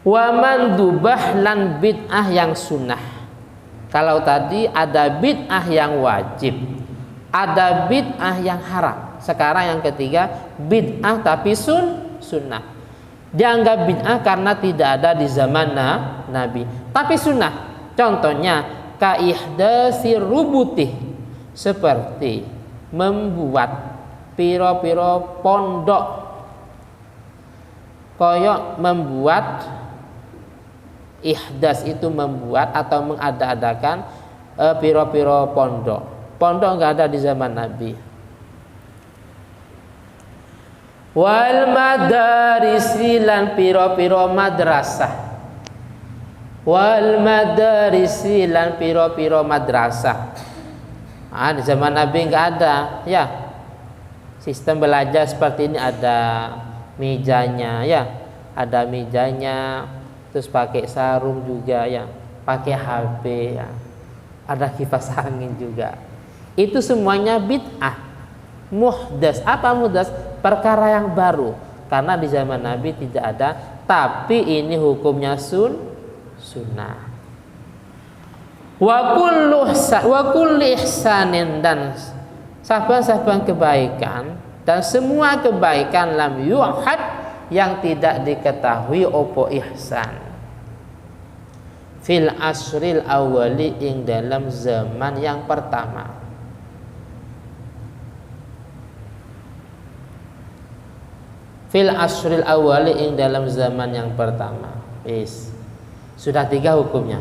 Wa mandubah lan bid'ah yang sunnah. Kalau tadi ada bid'ah yang wajib, ada bid'ah yang haram. Sekarang yang ketiga, bid'ah tapi sunnah. Dianggap bid'ah karena tidak ada di zaman Nabi, tapi sunnah. Contohnya kaihdasi rubutih, seperti membuat piro-piro pondok, koyok membuat ihdas itu membuat atau mengada-adakan piro-piro pondok. Pondok nggak ada di zaman Nabi. Wal madarisi lan piro-piro madrasah. Wal madarisi lan piro-piro madrasah. Di zaman Nabi nggak ada, ya. Sistem belajar seperti ini, ada mejanya, ya. Ada mejanya, terus pakai sarung juga, ya. Pakai HP, ya. Ada kipas angin juga. Itu semuanya bid'ah, muhdas. Apa muhdas? Perkara yang baru. Karena di zaman Nabi tidak ada, tapi ini hukumnya sunnah. Wa kullu ihsanin, dan sahabat-sahabat kebaikan dan semua kebaikan lam yu'had yang tidak diketahui opo ihsan fil asril awali ing dalam zaman yang pertama. Fil asril awali ing dalam zaman yang pertama. Sudah 3 hukumnya.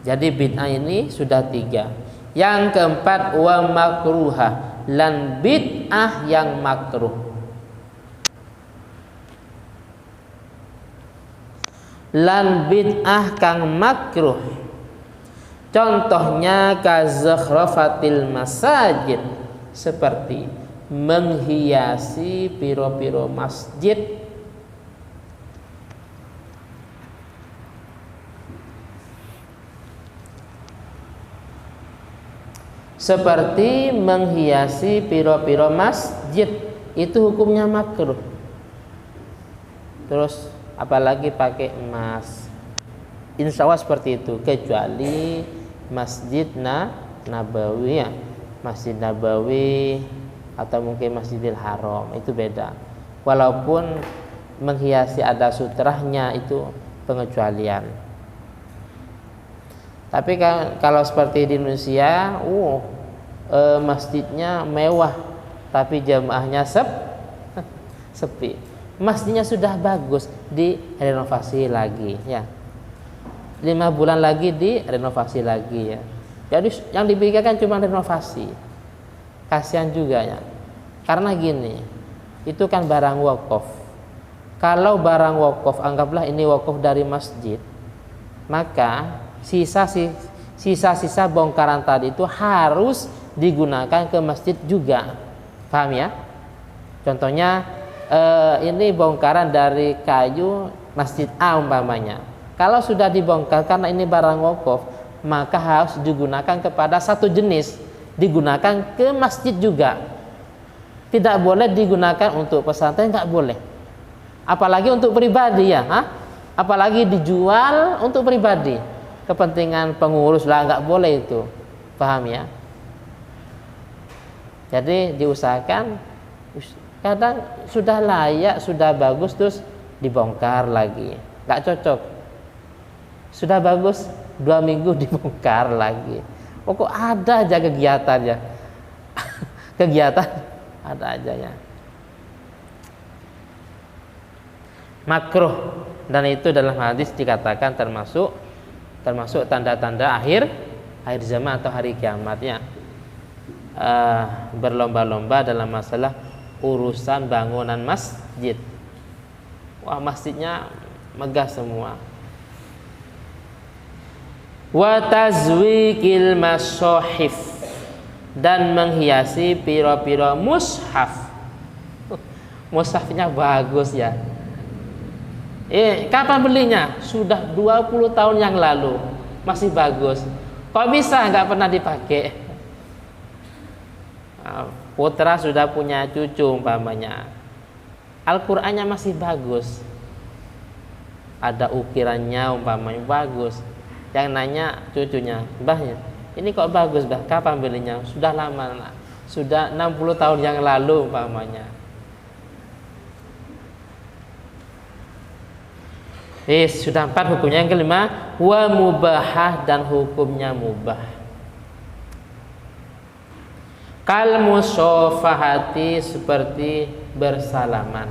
Jadi bid'ah ini sudah 3. Yang keempat, wa makruha, lan bid'ah yang makruh. Lan bid'ah kang makruh. Contohnya kazakhrafatil masajid, seperti menghiasi piro-piro masjid. Seperti menghiasi piro-piro masjid, itu hukumnya makruh. Terus apalagi pakai emas, insya Allah seperti itu, kecuali Masjid Nabawi, ya. Masjid Nabawi atau mungkin Masjidil Haram, itu beda. Walaupun menghiasi ada sutrahnya, itu pengecualian. Tapi kalau seperti di Indonesia, masjidnya mewah, tapi jamaahnya sepi. Masjidnya sudah bagus, direnovasi lagi, ya. 5 bulan lagi direnovasi lagi, ya. Jadi yang dipikirkan cuma renovasi. Kasihan juga, ya. Karena gini, itu kan barang wakaf. Kalau barang wakaf, anggaplah ini wakaf dari masjid, maka sisa-sisa bongkaran tadi itu harus digunakan ke masjid juga. Paham, ya? Contohnya ini bongkaran dari kayu Masjid A umpamanya. Kalau sudah dibongkar karena ini barang wakaf, maka harus digunakan kepada satu jenis, digunakan ke masjid juga. Tidak boleh digunakan untuk pesantren, nggak boleh. Apalagi untuk pribadi, ya. Apalagi dijual untuk pribadi, kepentingan pengurus lah, nggak boleh itu. Paham, ya? Jadi diusahakan, kadang sudah layak, sudah bagus, terus dibongkar lagi, nggak cocok. Sudah bagus 2 minggu dibongkar lagi. Kok ada aja kegiatannya. Kegiatan ada aja, ya. Makruh, dan itu dalam hadis dikatakan termasuk tanda-tanda akhir zaman atau hari kiamatnya. Berlomba-lomba dalam masalah urusan bangunan masjid. Wah, masjidnya megah semua. Wa tazwikil masohif, dan menghiasi piro-piro mushaf. Mushafnya bagus, ya. Kapan belinya? Sudah 20 tahun yang lalu, masih bagus. Kok bisa nggak pernah dipakai? Putra sudah punya cucu umpamanya, Al-Qur'annya masih bagus, ada ukirannya umpamanya bagus. Yang nanya cucunya, "Mbahnya, ini kok bagus, Mbah? Kapan belinya?" "Sudah lama, nak. Sudah 60 tahun yang lalu," umpamanya. Sudah 4 hukumnya. Yang kelima, wa mubahah, dan hukumnya mubah. Kal musofahati, seperti bersalaman.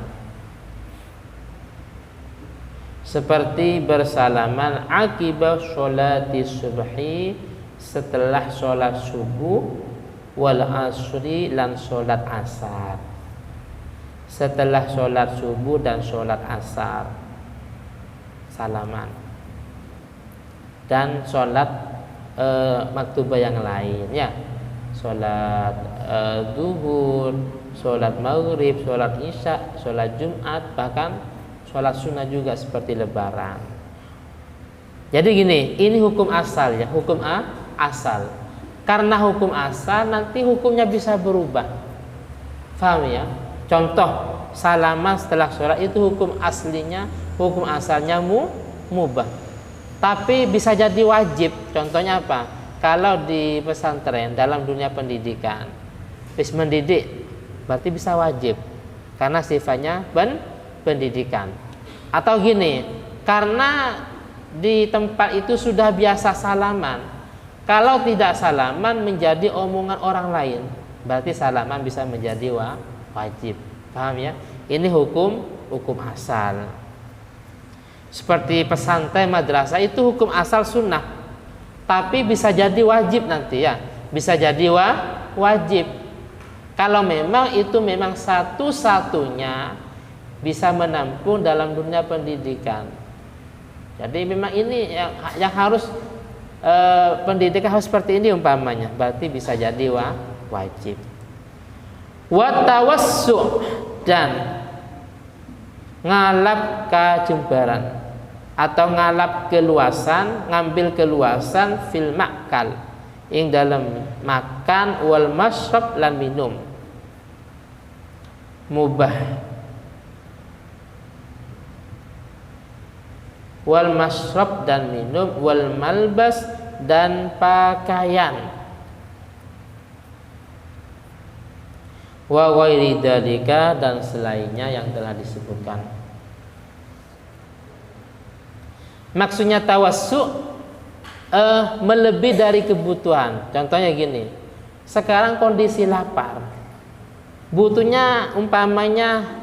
Seperti bersalaman akibat sholati subhi, setelah sholat subuh, wal asri, lan sholat asar. Setelah sholat subuh dan sholat asar, salaman. Dan sholat maktubah yang lain, ya, sholat duhur, sholat maghrib, sholat isya, sholat jumat, bahkan sholat sunnah juga seperti lebaran. Jadi gini, ini hukum asal, ya, hukum asal. Karena hukum asal nanti hukumnya bisa berubah. Paham ya? Contoh, salaman setelah sholat itu hukum aslinya, hukum asalnya mubah. Tapi bisa jadi wajib. Contohnya apa? Kalau di pesantren dalam dunia pendidikan, bis mendidik, berarti bisa wajib karena sifatnya pendidikan. Atau gini, karena di tempat itu sudah biasa salaman, kalau tidak salaman menjadi omongan orang lain, berarti salaman bisa menjadi wajib. Paham ya? Ini hukum asal. Seperti pesantren, madrasah itu hukum asal sunnah, tapi bisa jadi wajib nanti, ya, bisa jadi wajib kalau memang itu memang satu-satunya bisa menampung dalam dunia pendidikan. Jadi memang ini yang harus pendidikan harus seperti ini umpamanya, berarti bisa jadi wajib. Wa tawassu, dan ngalap kajembaran atau ngalap keluasan, ngambil keluasan fil makal, ing dalam makan, wal masyrab, lan minum. Mubah. Wal masyrab, dan minum, wal malbas, dan pakaian. Wa ghairi dzalika, dan selainnya yang telah disebutkan. Maksudnya tawassu melebihi dari kebutuhan. Contohnya gini, sekarang kondisi lapar, butuhnya umpamanya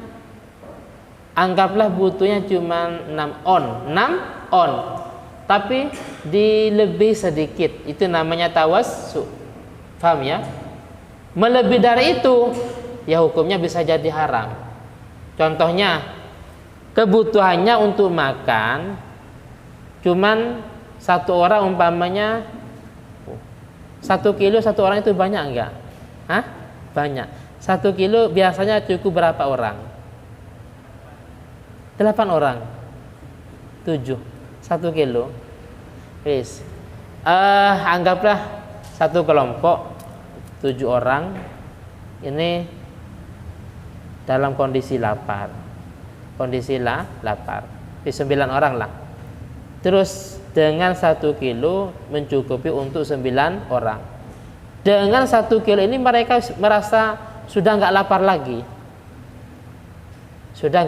anggaplah butuhnya cuma 6 on, tapi dilebih sedikit, itu namanya tawassu. Paham ya? Melebihi dari itu, ya hukumnya bisa jadi haram. Contohnya, kebutuhannya untuk makan cuman 1 orang umpamanya 1 kilo, 1 orang itu banyak enggak? Banyak. 1 kilo biasanya cukup berapa orang? 8 orang. 7. 1 kilo. Wis. Anggaplah 1 kelompok 7 orang ini dalam kondisi lapar. Kondisi lapar. 9 orang lah. Terus dengan 1 kilo mencukupi untuk 9 orang. Dengan 1 kilo ini mereka merasa sudah enggak lapar lagi. Sudah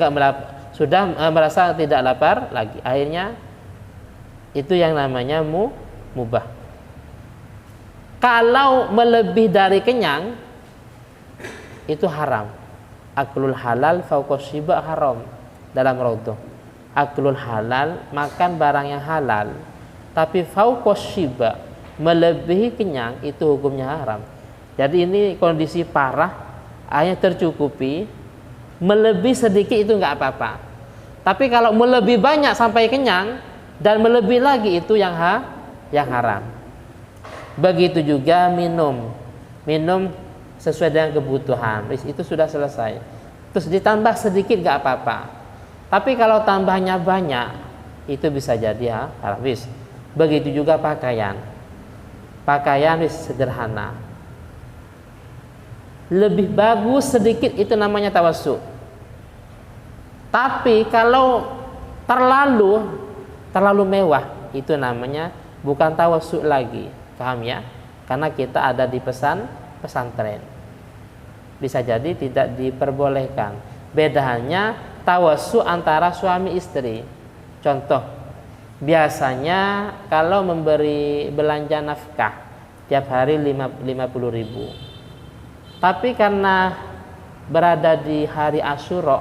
merasa tidak lapar lagi. Akhirnya itu yang namanya mubah. Kalau melebihi dari kenyang, itu haram. Aklul halal fauqa syiba haram dalam Raudhah. Aklul halal, makan barang yang halal, tapi fauqa syiba, melebihi kenyang, itu hukumnya haram. Jadi ini kondisi parah, hanya tercukupi. Melebihi sedikit itu enggak apa-apa. Tapi kalau melebihi banyak sampai kenyang dan melebihi lagi, itu yang haram. Begitu juga minum sesuai dengan kebutuhan, itu sudah selesai. Terus ditambah sedikit gak apa-apa. Tapi kalau tambahnya banyak, itu bisa jadi haram. Begitu juga pakaian sederhana. Lebih bagus sedikit, itu namanya tawassu. Tapi kalau terlalu mewah, itu namanya bukan tawassu lagi. Paham ya? Karena kita ada di pesantren. Bisa jadi tidak diperbolehkan. Bedanya tawassu antara suami istri. Contoh, biasanya kalau memberi belanja nafkah tiap hari 50.000. Tapi karena berada di hari Asyura,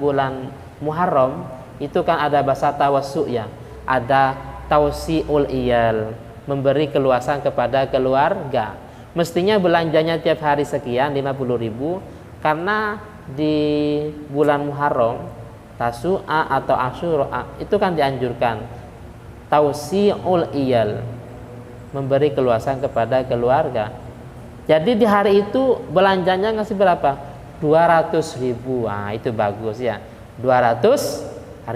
bulan Muharram, itu kan ada bahasa tawassu ya. Ada tausiul iyal, memberi keluasan kepada keluarga. Mestinya belanjanya tiap hari sekian 50.000, karena di bulan Muharram, Tasu'a atau Asyura itu kan dianjurkan tausiul iyal, memberi keluasan kepada keluarga. Jadi di hari itu belanjanya ngasih berapa? 200.000. Nah, itu bagus ya. 200.000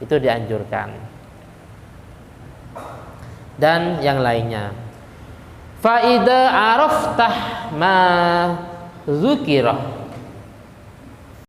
itu dianjurkan. Dan yang lainnya. Fa idza araftah ma dzukira